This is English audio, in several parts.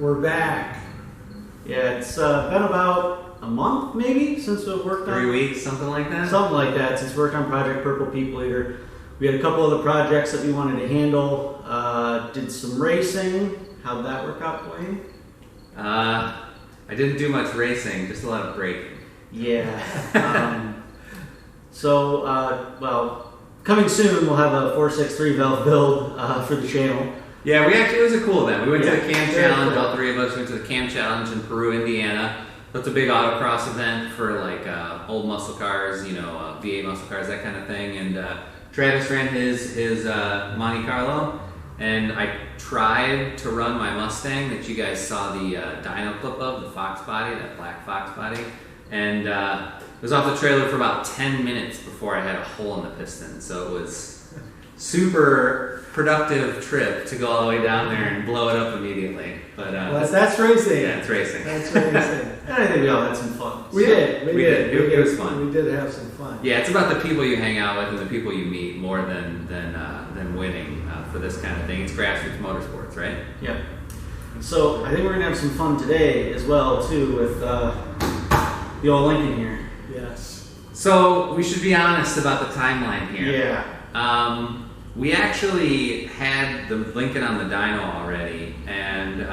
We're back. Yeah, it's been about a month maybe since we've worked on 3 weeks, something like that? Something like that, since we worked on Project Purple People Eater. We had a couple other projects that we wanted to handle. Did some racing. How'd that work out, Dwayne? I didn't do much racing, just a lot of braking. Yeah. Well, coming soon we'll have a 463 valve build for the channel. Yeah, it was a cool event. We went to the Cam Challenge, cool. all three of us went to the Cam Challenge in Peru, Indiana. That's a big autocross event for like old muscle cars, VIII muscle cars, that kind of thing. And Travis ran his Monte Carlo, and I tried to run my Mustang that you guys saw the dyno clip of, the Fox body, that black Fox body. And it was off the trailer for about 10 minutes before I had a hole in the piston. So it was super productive trip to go all the way down there and blow it up immediately. But that's racing. Yeah, it's racing. That's racing. And I think we all had some fun. We did. It was fun. We did have some fun. Yeah, it's about the people you hang out with and the people you meet more than winning for this kind of thing. It's grassroots motorsports, right? Yep. So I think we're gonna have some fun today as well too with the old Lincoln here. Yes. So we should be honest about the timeline here. Yeah. We actually had the Lincoln on the dyno already, and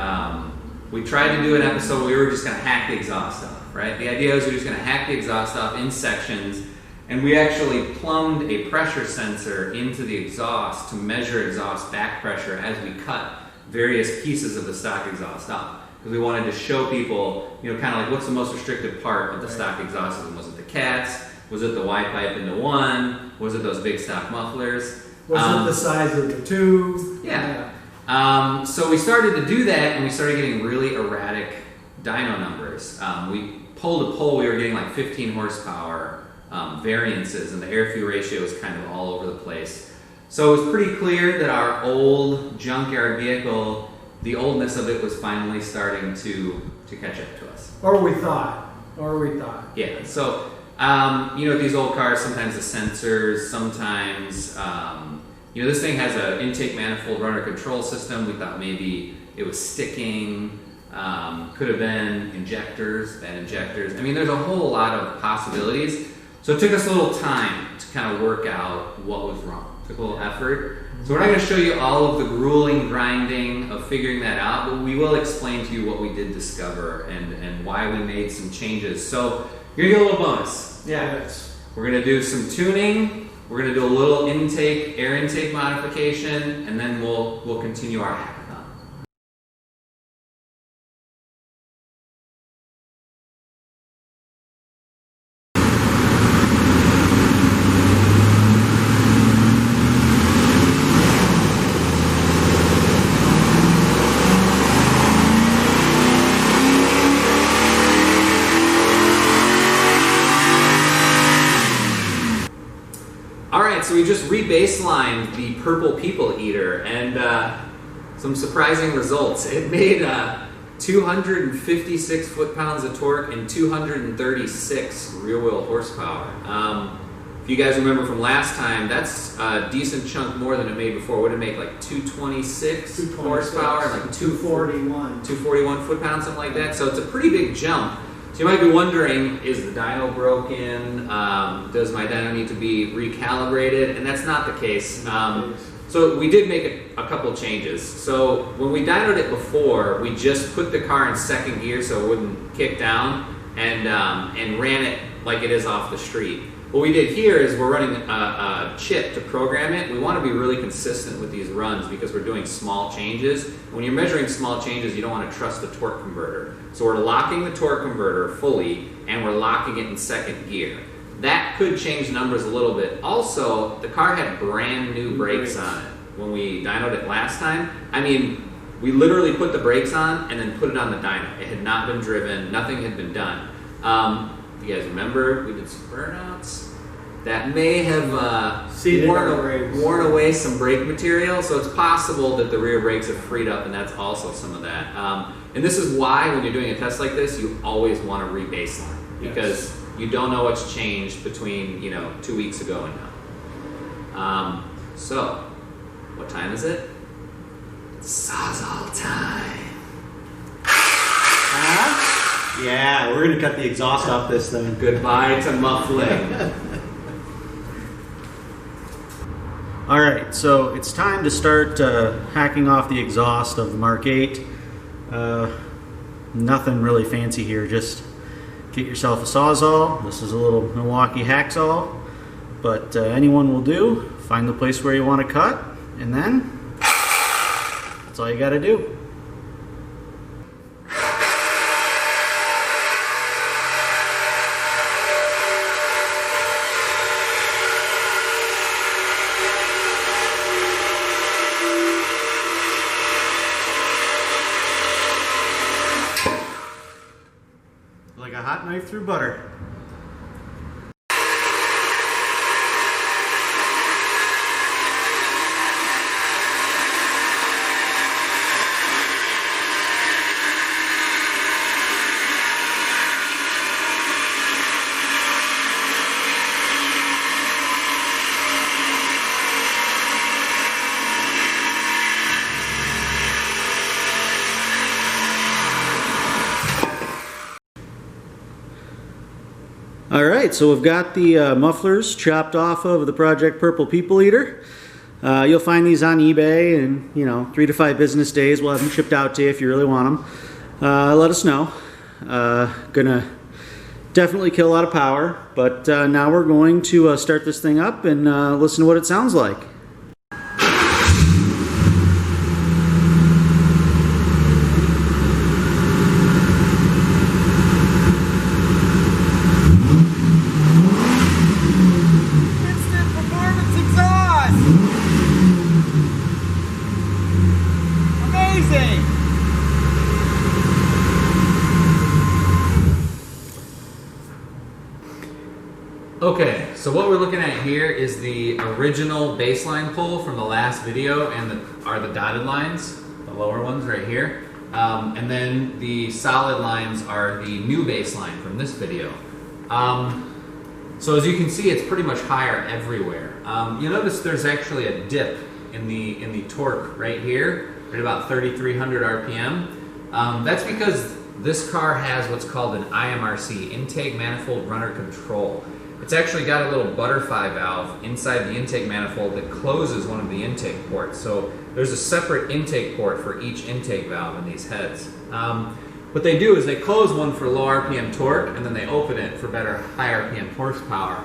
we tried to do an episode where we were just going to hack the exhaust off, right? The idea was we were just going to hack the exhaust off in sections, and we actually plumbed a pressure sensor into the exhaust to measure exhaust back pressure as we cut various pieces of the stock exhaust off. Because we wanted to show people, kind of like what's the most restrictive part of the stock exhaust system. Was it the cats? Was it the Y pipe into one? Was it those big stock mufflers? Was it the size of the tube? Yeah. So we started to do that, and we started getting really erratic dyno numbers. We pole to pole, we were getting like 15 horsepower variances, and the air-fuel ratio was kind of all over the place. So it was pretty clear that our old junkyard vehicle, the oldness of it was finally starting to catch up to us. Or we thought. Yeah. So these old cars, sometimes the sensors, sometimes, this thing has an intake manifold runner control system. We thought maybe it was sticking, could have been injectors, bad injectors. I mean, there's a whole lot of possibilities. So it took us a little time to kind of work out what was wrong. It took a little effort. So we're not going to show you all of the grueling grinding of figuring that out, but we will explain to you what we did discover and why we made some changes. So you're going to get a little bonus. Yeah. Yes. We're going to do some tuning. We're going to do a little air intake modification, and then we'll continue our hackathon. So we just re-baselined the Purple People Eater, and some surprising results. It made 256 foot-pounds of torque and 236 rear-wheel horsepower. If you guys remember from last time, that's a decent chunk more than it made before. Would it make like 226 horsepower, like 241 foot-pounds, something like that? So it's a pretty big jump. So you might be wondering, is the dyno broken? Does my dyno need to be recalibrated? And that's not the case. So we did make a couple changes. So when we dynoed it before, we just put the car in second gear so it wouldn't kick down and ran it like it is off the street. What we did here is we're running a chip to program it. We want to be really consistent with these runs because we're doing small changes. When you're measuring small changes, you don't want to trust the torque converter. So we're locking the torque converter fully, and we're locking it in second gear. That could change numbers a little bit. Also, the car had brand new brakes on it when we dynoed it last time. I mean, we literally put the brakes on and then put it on the dyno. It had not been driven. Nothing had been done. If you guys remember, we did some burnouts. That may have worn away some brake material, so it's possible that the rear brakes have freed up, and that's also some of that. And this is why, when you're doing a test like this, you always want to re-baseline, because you don't know what's changed between 2 weeks ago and now. So, what time is it? It's Sawzall time. Yeah, we're gonna cut the exhaust off this thing. Goodbye to muffling. All right, so it's time to start hacking off the exhaust of the Mark VIII. Nothing really fancy here, just get yourself a Sawzall. This is a little Milwaukee Hackzall, but anyone will do. Find the place where you want to cut, and then that's all you got to do. Like a hot knife through butter. All right, so we've got the mufflers chopped off of the Project Purple People Eater. You'll find these on eBay in 3 to 5 business days. We'll have them shipped out to you if you really want them. Let us know. Gonna definitely kill a lot of power, but now we're going to start this thing up and listen to what it sounds like. Okay, so what we're looking at here is the original baseline pull from the last video, and are the dotted lines, the lower ones right here. And then the solid lines are the new baseline from this video. So as you can see, it's pretty much higher everywhere. You notice there's actually a dip in the torque right here at about 3,300 RPM. That's because this car has what's called an IMRC, intake manifold runner control. It's actually got a little butterfly valve inside the intake manifold that closes one of the intake ports. So there's a separate intake port for each intake valve in these heads. What they do is they close one for low RPM torque, and then they open it for better high RPM horsepower.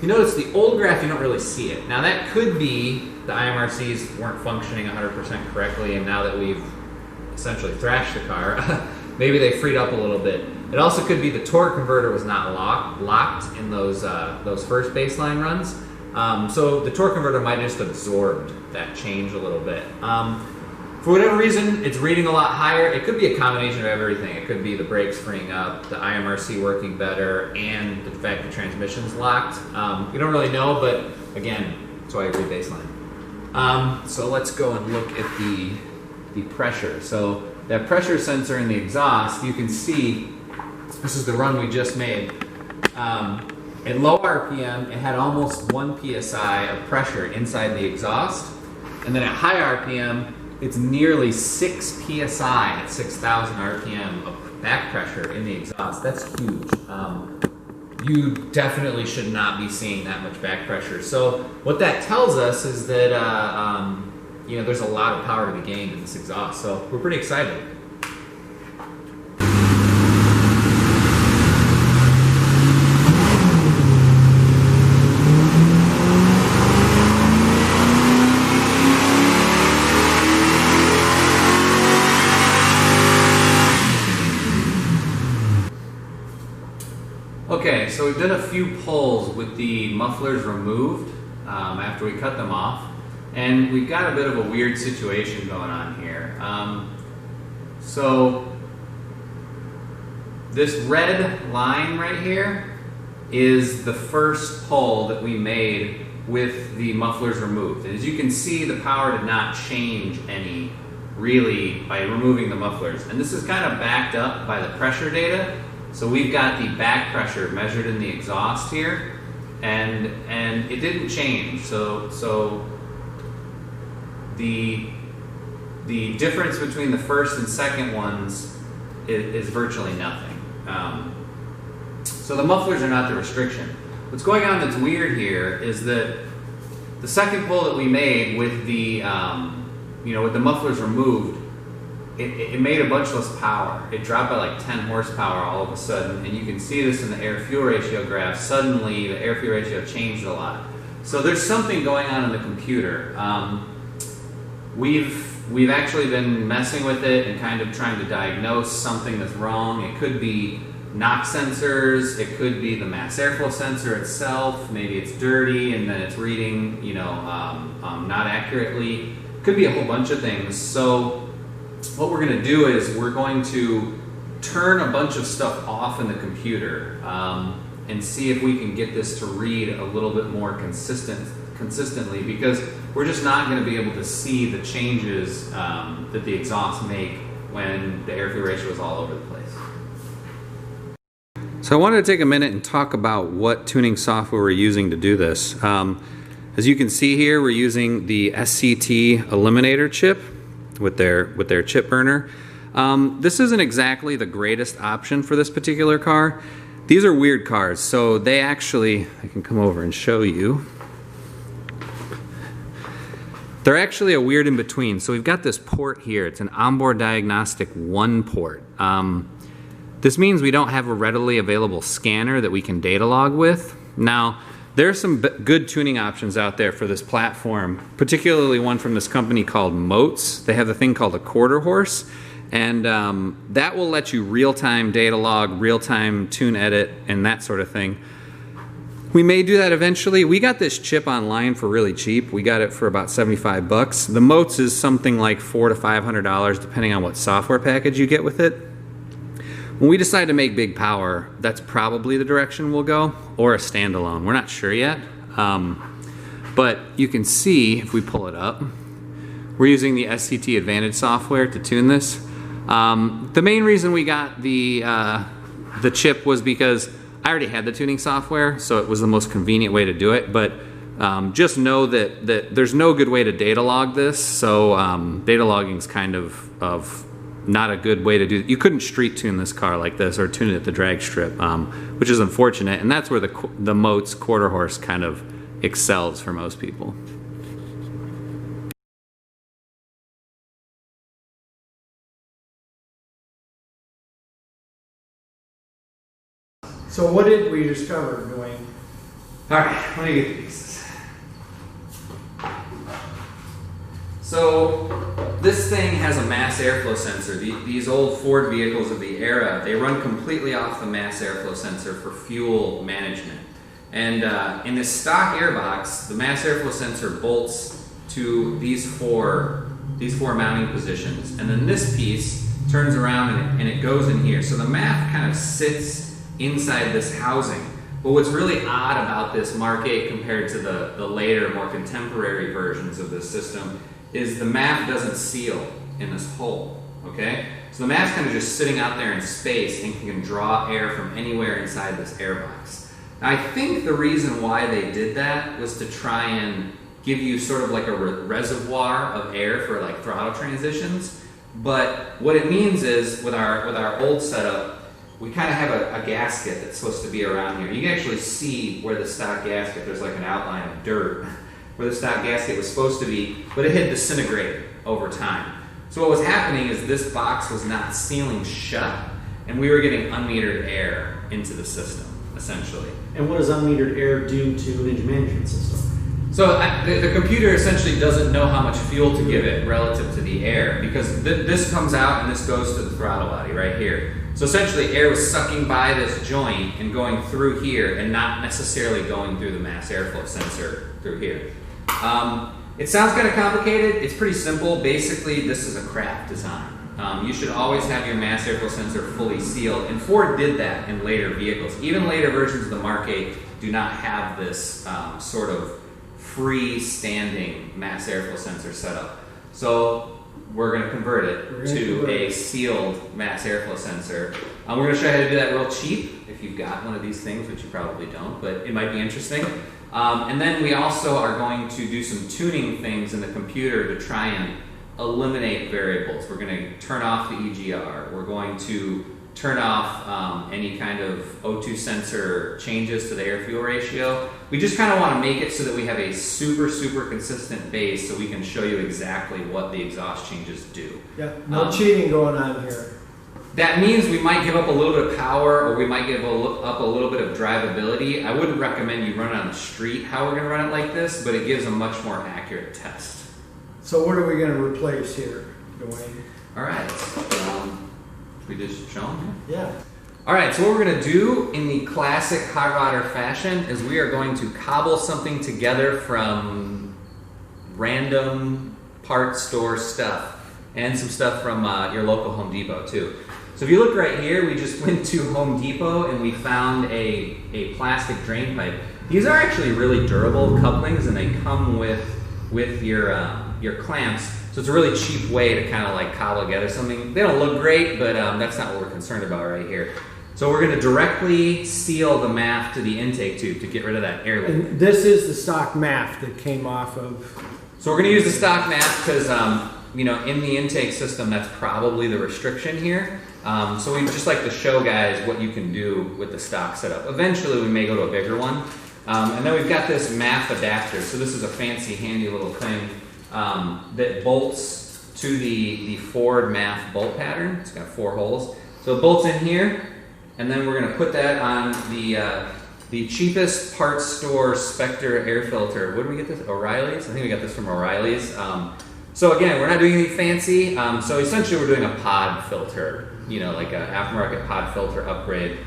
You notice the old graph, you don't really see it. Now that could be the IMRCs weren't functioning 100% correctly, and now that we've essentially thrashed the car, maybe they freed up a little bit. It also could be the torque converter was not locked in those first baseline runs. So the torque converter might have just absorbed that change a little bit. For whatever reason, it's reading a lot higher. It could be a combination of everything. It could be the brakes freeing up, the IMRC working better, and the fact the transmission's locked. We don't really know, but again, that's why I read baseline. So let's go and look at the pressure. So that pressure sensor in the exhaust, you can see, this is the run we just made. At low RPM, it had almost 1 psi of pressure inside the exhaust. And then at high RPM, it's nearly 6 psi at 6,000 RPM of back pressure in the exhaust. That's huge. You definitely should not be seeing that much back pressure. So what that tells us is that there's a lot of power to be gained in this exhaust. So we're pretty excited. Okay, so we've done a few pulls with the mufflers removed after we cut them off, and we've got a bit of a weird situation going on here. So this red line right here is the first pull that we made with the mufflers removed. And as you can see, the power did not change any really by removing the mufflers. And this is kind of backed up by the pressure data. So we've got the back pressure measured in the exhaust here, and it didn't change. So the difference between the first and second ones is virtually nothing. So the mufflers are not the restriction. What's going on that's weird here is that the second pull that we made with the with the mufflers removed, it made a bunch less power. It dropped by like 10 horsepower all of a sudden, and you can see this in the air-fuel ratio graph. Suddenly, the air-fuel ratio changed a lot. So there's something going on in the computer. We've actually been messing with it and kind of trying to diagnose something that's wrong. It could be NOx sensors, it could be the mass airflow sensor itself, maybe it's dirty and then it's reading, not accurately. It could be a whole bunch of things. So what we're going to do is we're going to turn a bunch of stuff off in the computer and see if we can get this to read a little bit more consistently, because we're just not going to be able to see the changes that the exhausts make when the air-fuel ratio is all over the place. So I wanted to take a minute and talk about what tuning software we're using to do this. As you can see here, we're using the SCT Eliminator chip with their chip burner. This isn't exactly the greatest option for this particular car. These are weird cars, so they actually, I can come over and show you. They're actually a weird in-between. So we've got this port here. It's an onboard diagnostic 1 port. This means we don't have a readily available scanner that we can data log with. Now, there are some good tuning options out there for this platform, particularly one from this company called Motes. They have a thing called a quarter horse, and that will let you real-time data log, real-time tune edit, and that sort of thing. We may do that eventually. We got this chip online for really cheap. We got it for about 75 bucks. The Motes is something like $400 to $500, depending on what software package you get with it. When we decide to make big power, that's probably the direction we'll go, or a standalone. We're not sure yet. But you can see, if we pull it up, we're using the SCT Advantage software to tune this. The main reason we got the chip was because I already had the tuning software, so it was the most convenient way to do it. But just know that there's no good way to data log this, so data logging is kind of not a good way to do it. You couldn't street tune this car like this or tune it at the drag strip, which is unfortunate, and that's where the Motes quarter horse kind of excels for most people. So what did we discover doing? All right, let me get the pieces. So this thing has a mass airflow sensor. These old Ford vehicles of the era, they run completely off the mass airflow sensor for fuel management. And in this stock airbox, the mass airflow sensor bolts to these four mounting positions. And then this piece turns around and it goes in here. So the MAF kind of sits inside this housing. But what's really odd about this Mark 8 compared to the later, more contemporary versions of this system is the MAF doesn't seal in this hole, okay? So the MAF's kind of just sitting out there in space and can draw air from anywhere inside this airbox. Now, I think the reason why they did that was to try and give you sort of like a reservoir of air for like throttle transitions. But what it means is with our old setup, we kind of have a gasket that's supposed to be around here. You can actually see where the stock gasket, there's like an outline of dirt where the stock gasket was supposed to be, but it had disintegrated over time. So what was happening is this box was not sealing shut, and we were getting unmetered air into the system, essentially. And what does unmetered air do to an engine management system? So the computer essentially doesn't know how much fuel to give it relative to the air, because this comes out and this goes to the throttle body right here. So essentially air was sucking by this joint and going through here and not necessarily going through the mass airflow sensor through here. It sounds kind of complicated. It's pretty simple. Basically, this is a craft design. You should always have your mass airflow sensor fully sealed, and Ford did that in later vehicles. Even later versions of the Mark 8 do not have this sort of freestanding mass airflow sensor setup. So we're going to convert it to a sealed mass airflow sensor. We're going to show you how to do that real cheap if you've got one of these things, which you probably don't, but it might be interesting. And then we also are going to do some tuning things in the computer to try and eliminate variables. We're going to turn off the EGR. We're going to turn off any kind of O2 sensor changes to the air-fuel ratio. We just kind of want to make it so that we have a super consistent base so we can show you exactly what the exhaust changes do. Yeah, no cheating going on here. That means we might give up a little bit of power, or we might give up a little bit of drivability. I wouldn't recommend you run it on the street how we're going to run it like this, but it gives a much more accurate test. So what are we going to replace here, Dwayne? All right. We just show them? Yeah. All right, so what we're going to do in the classic hot rodder fashion is we are going to cobble something together from random parts store stuff and some stuff from your local Home Depot too. So if you look right here, we just went to Home Depot and we found a plastic drain pipe. These are actually really durable couplings, and they come with your clamps. So it's a really cheap way to kind of like cobble together something. They don't look great, but that's not what we're concerned about right here. So we're going to directly seal the MAF to the intake tube to get rid of that air leak. And this is the stock MAF that came off of. So we're going to use the stock MAF because you know, in the intake system, that's probably the restriction here. So we just like to show guys what you can do with the stock setup. Eventually, we may go to a bigger one. And then we've got this MAF adapter. So this is a fancy, handy little thing that bolts to the Ford MAF bolt pattern. It's got 4 holes. So it bolts in here, and then we're going to put that on the cheapest parts store Spectre air filter. Where did we get this? O'Reilly's? I think we got this from O'Reilly's. So again, we're not doing anything fancy. So essentially, we're doing a pod filter, you know, like an aftermarket pod filter upgrade.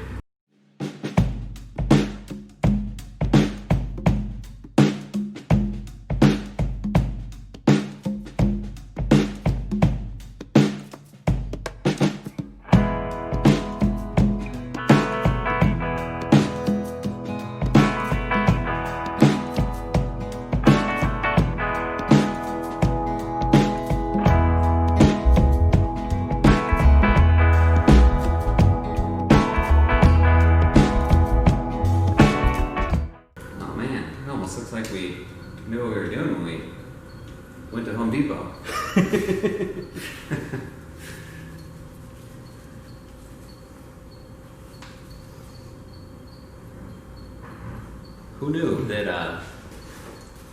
Who knew that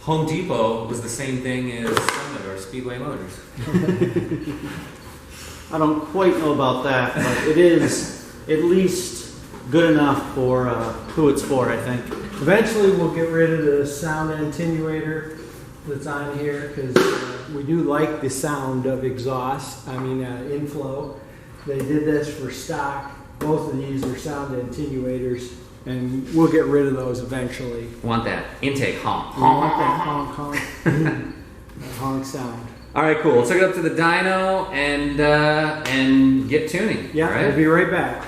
Home Depot was the same thing as Summit or Speedway Motors? I don't quite know about that, but it is at least good enough for who it's for, I think. Eventually, we'll get rid of the sound attenuator that's on here because we do like the sound of exhaust, inflow. They did this for stock. Both of these are sound attenuators, and we'll get rid of those eventually. Want that intake honk. We want that honk, honk, that honk sound. All right, cool. Let's hook it up to the dyno and get tuning. Yeah, right? We'll be right back.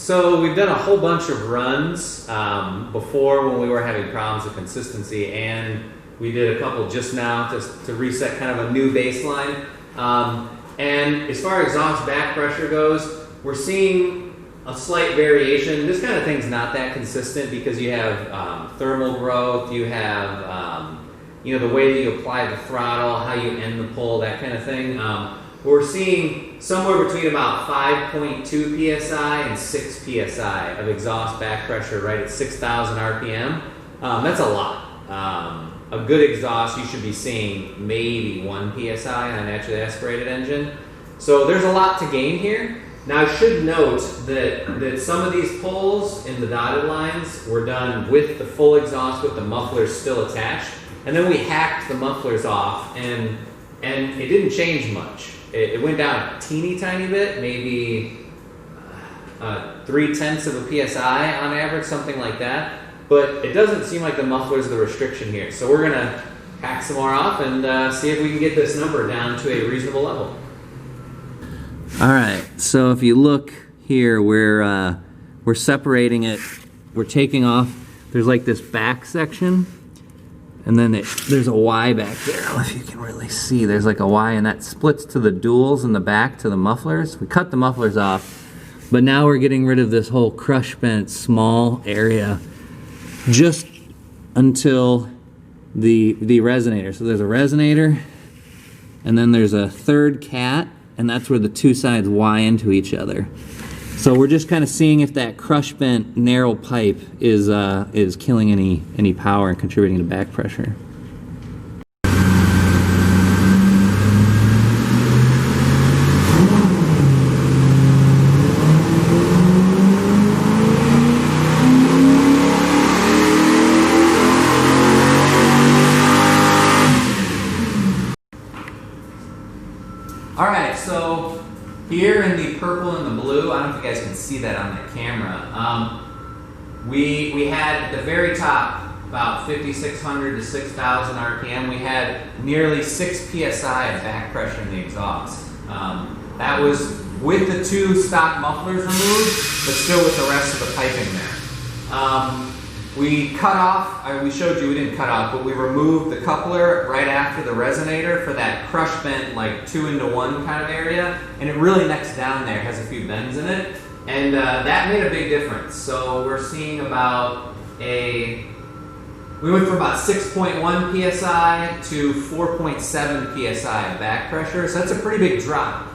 So we've done a whole bunch of runs before when we were having problems with consistency, and we did a couple just now to reset kind of a new baseline. And as far as exhaust back pressure goes, we're seeing a slight variation. This kind of thing's not that consistent because you have thermal growth, you have the way that you apply the throttle, how you end the pull, that kind of thing. We're seeing somewhere between about 5.2 psi and 6 psi of exhaust back pressure right at 6,000 RPM. That's a lot. A good exhaust, you should be seeing maybe 1 psi on a naturally aspirated engine. So there's a lot to gain here. Now I should note that some of these pulls in the dotted lines were done with the full exhaust with the mufflers still attached. And then we hacked the mufflers off and it didn't change much. It went down a teeny tiny bit, maybe 0.3 of a psi on average, something like that. But it doesn't seem like the muffler's the restriction here. So we're gonna hack some more off and see if we can get this number down to a reasonable level. All right, so if you look here, we're separating it. We're taking off. There's like this back section, and then there's a Y back there. I don't know if you can really see. There's like a Y, and that splits to the duals in the back to the mufflers. We cut the mufflers off, but now we're getting rid of this whole crush bent small area just until the resonator. So there's a resonator, and then there's a third cat, and that's where the two sides Y into each other. So we're just kind of seeing if that crush bent narrow pipe is killing any power and contributing to back pressure. Alright, so here in the purple and the blue, I don't know if you guys can see that on the camera, we had at the very top about 5,600 to 6,000 RPM. We had nearly 6 psi of back pressure in the exhaust. That was with the two stock mufflers removed, but still with the rest of the piping there. We cut off, we showed you we didn't cut off, but we removed the coupler right after the resonator for that crush bent, like 2-into-1 kind of area, and it really necks down there, has a few bends in it, and that made a big difference. So we're seeing about we went from about 6.1 psi to 4.7 psi of back pressure, so that's a pretty big drop.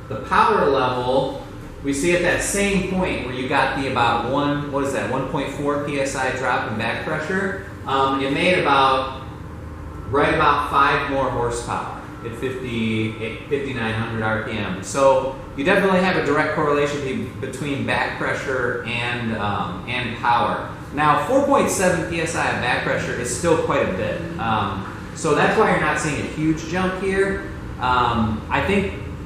The power level, we see at that same point where you got the about 1.4 psi drop in back pressure, it made right about 5 more horsepower at 5,900 RPM. So you definitely have a direct correlation between back pressure and power. Now 4.7 psi of back pressure is still quite a bit. So that's why you're not seeing a huge jump here.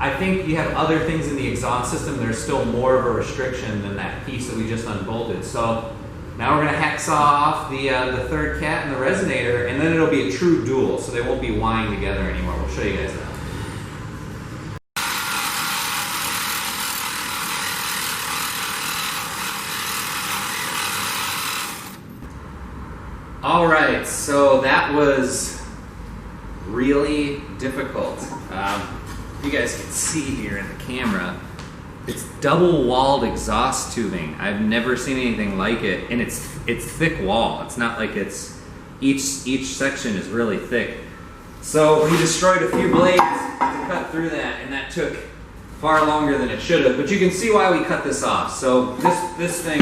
I think you have other things in the exhaust system that are still more of a restriction than that piece that we just unbolted. So now we're going to hacksaw off the third cat and the resonator, and then it'll be a true dual, so they won't be wiring together anymore. We'll show you guys that. All right, so that was really difficult. You guys can see here in the camera, it's double-walled exhaust tubing. I've never seen anything like it, and it's thick wall. It's not like it's each section is really thick. So we destroyed a few blades to cut through that, and that took far longer than it should have. But you can see why we cut this off. So this thing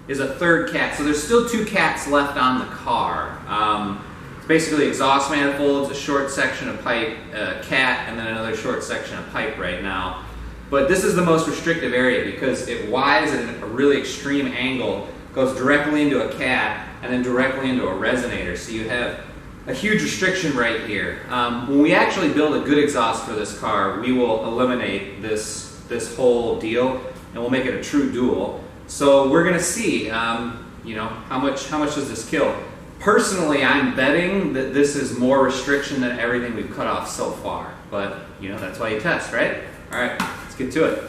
is a third cat. So there's still 2 cats left on the car. It's basically exhaust manifolds, a short section of pipe, cat, and then another short section of pipe right now. But this is the most restrictive area because it Ys at a really extreme angle, goes directly into a cat, and then directly into a resonator. So you have a huge restriction right here. When we actually build a good exhaust for this car, we will eliminate this whole deal, and we'll make it a true dual. So we're going to see, how much does this kill? Personally, I'm betting that this is more restriction than everything we've cut off so far. But, that's why you test, right? All right, let's get to it.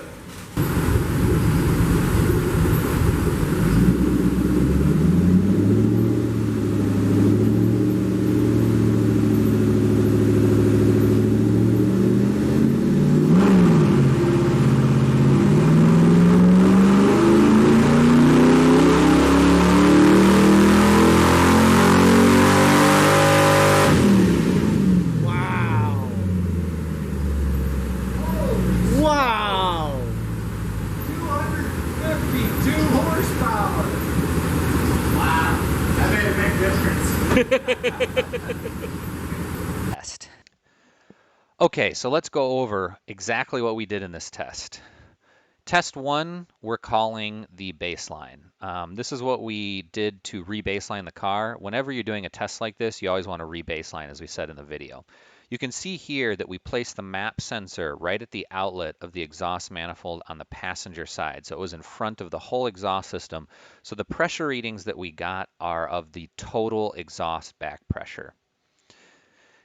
difference. Test. Okay, so let's go over exactly what we did in this test. Test 1, we're calling the baseline. This is what we did to re-baseline the car. Whenever you're doing a test like this, you always want to re-baseline, as we said in the video. You can see here that we placed the map sensor right at the outlet of the exhaust manifold on the passenger side. So it was in front of the whole exhaust system. So the pressure readings that we got are of the total exhaust back pressure.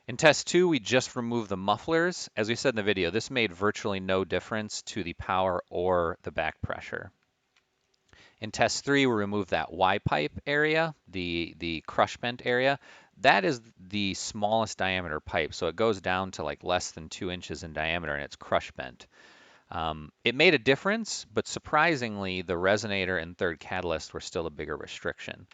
In test 2, we just removed the mufflers. As we said in the video, this made virtually no difference to the power or the back pressure. In test 3, we removed that Y-pipe area, the crush bent area. That is the smallest diameter pipe, so it goes down to like less than 2 inches in diameter, and it's crush bent. It made a difference, but surprisingly, the resonator and third catalyst were still a bigger restriction.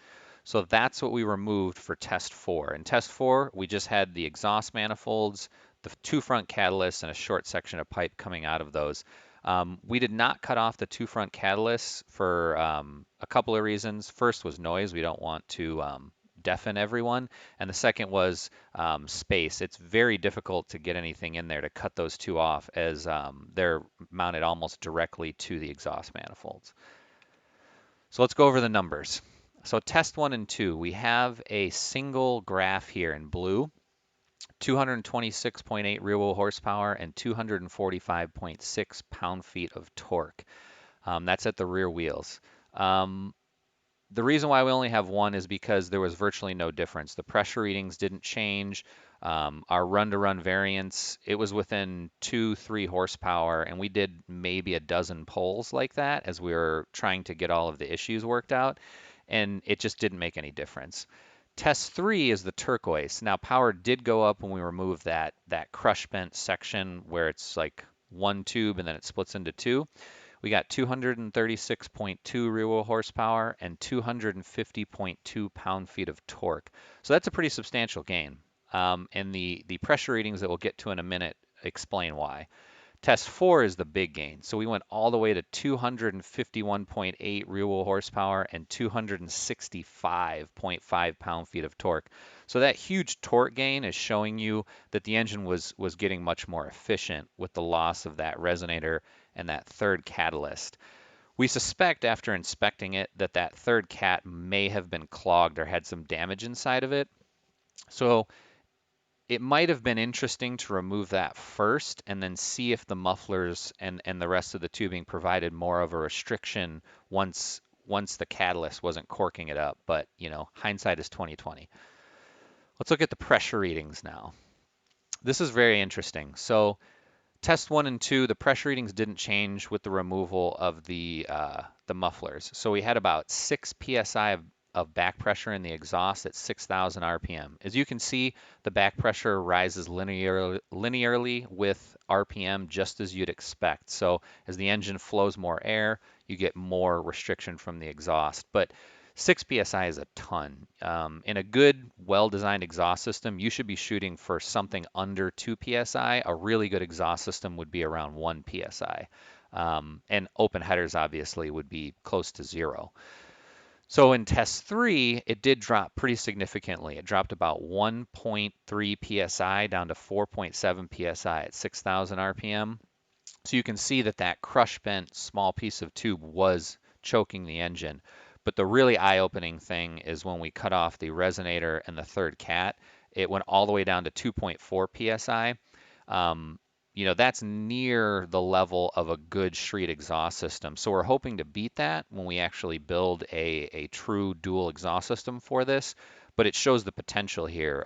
So that's what we removed for test 4. In test 4, we just had the exhaust manifolds, the 2 front catalysts, and a short section of pipe coming out of those. We did not cut off the 2 front catalysts for a couple of reasons. First was noise. We don't want to deafen everyone. And the second was space. It's very difficult to get anything in there to cut those 2 off, as they're mounted almost directly to the exhaust manifolds. So let's go over the numbers. So test 1 and 2, we have a single graph here in blue, 226.8 rear wheel horsepower and 245.6 pound-feet of torque. That's at the rear wheels. The reason why we only have 1 is because there was virtually no difference. The pressure readings didn't change. Our run-to-run variance, it was within 2-3 horsepower, and we did maybe a dozen polls like that as we were trying to get all of the issues worked out, and it just didn't make any difference. Test 3 is the turquoise. Now, power did go up when we removed that crush bent section where it's like 1 tube and then it splits into 2. We got 236.2 rear wheel horsepower and 250.2 pound-feet of torque. So that's a pretty substantial gain. And the pressure readings that we'll get to in a minute explain why. Test 4 is the big gain. So we went all the way to 251.8 rear wheel horsepower and 265.5 pound-feet of torque. So that huge torque gain is showing you that the engine was getting much more efficient with the loss of that resonator and that third catalyst. We suspect after inspecting it that that third cat may have been clogged or had some damage inside of it. So it might have been interesting to remove that first and then see if the mufflers and the rest of the tubing provided more of a restriction once the catalyst wasn't corking it up. But, you know, hindsight is 20/20. Let's look at the pressure readings now. This is very interesting. So test 1 and 2, the pressure readings didn't change with the removal of the mufflers. So we had about 6 psi of back pressure in the exhaust at 6,000 RPM. As you can see, the back pressure rises linearly with RPM, just as you'd expect. So as the engine flows more air, you get more restriction from the exhaust. But 6 psi is a ton. In a good, well-designed exhaust system, you should be shooting for something under 2 psi. A really good exhaust system would be around 1 psi. And open headers, obviously, would be close to 0. So in test 3, it did drop pretty significantly. It dropped about 1.3 psi down to 4.7 psi at 6,000 RPM. So you can see that that crush bent small piece of tube was choking the engine. But the really eye-opening thing is when we cut off the resonator and the third cat, it went all the way down to 2.4 psi. You know, that's near the level of a good street exhaust system. So we're hoping to beat that when we actually build a true dual exhaust system for this. But it shows the potential here.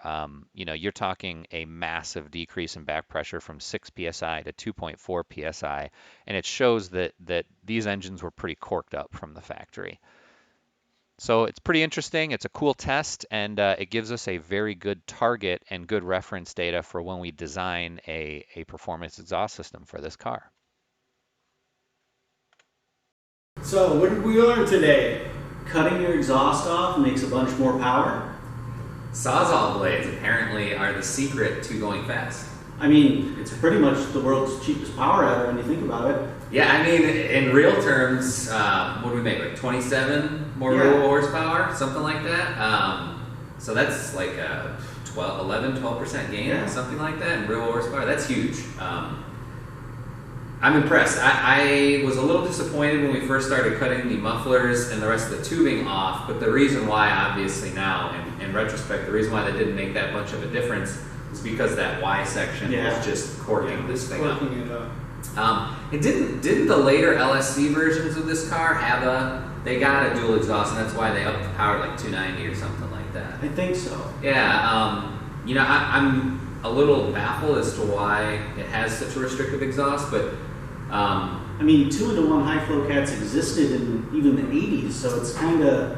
You know, you're talking a massive decrease in back pressure from 6 psi to 2.4 psi. And it shows that these engines were pretty corked up from the factory. So it's pretty interesting. It's a cool test, and it gives us a very good target and good reference data for when we design a performance exhaust system for this car. So what did we learn today? Cutting your exhaust off makes a bunch more power. Sawzall blades apparently are the secret to going fast. I mean, it's pretty much the world's cheapest power adder when you think about it. Yeah, I mean, in real terms, what do we make, like 27 more real horsepower, something like that? So that's like a 12% gain, Yeah. something like that in real horsepower. That's huge. I'm impressed. I was a little disappointed when we first started cutting the mufflers and the rest of the tubing off, but the reason why, obviously now, in retrospect, the reason why that didn't make that much of a difference is because that Y section was just corking this thing up. Corking it up. It didn't the later LSC versions of this car have they got a dual exhaust, and that's why they upped the power to like 290 or something like that. I think so. Yeah, you know, I'm a little baffled as to why it has such a restrictive exhaust, but I mean, 2-in-1 high flow cats existed in even the 80s, so it's kind of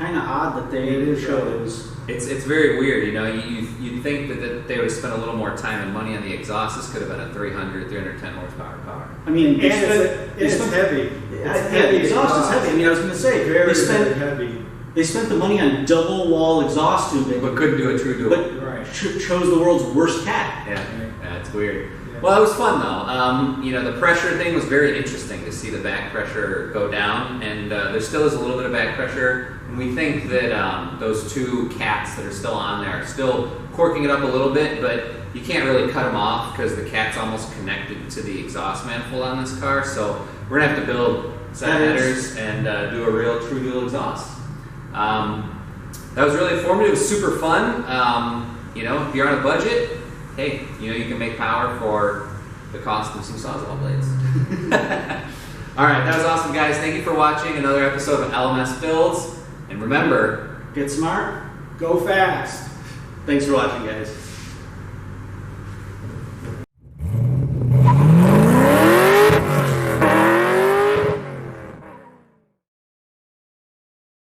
odd that they show those. It's very weird, you know. You'd think that they would have spent a little more time and money on the exhaust. This could have been a 310 horsepower car. I mean, And it's heavy. The exhaust is heavy. I mean, I was going to say, Very heavy. they spent the money on double wall exhaust tubing, But couldn't do a true dual. but chose the world's worst cat. Yeah, it's weird. Well, it was fun though. You know, the pressure thing was very interesting to see the back pressure go down, and there still is a little bit of back pressure. And we think that those two cats that are still on there are still corking it up a little bit, but you can't really cut them off because the cat's almost connected to the exhaust manifold on this car. So we're gonna have to build set headers and do a real true dual exhaust. That was really informative. It was super fun. You know, if you're on a budget, hey, you know, you can make power for the cost of some Sawzall blades. All right, that was awesome, guys. Thank you for watching another episode of LMS Builds. And remember, Get smart. Go fast. Thanks for watching, guys.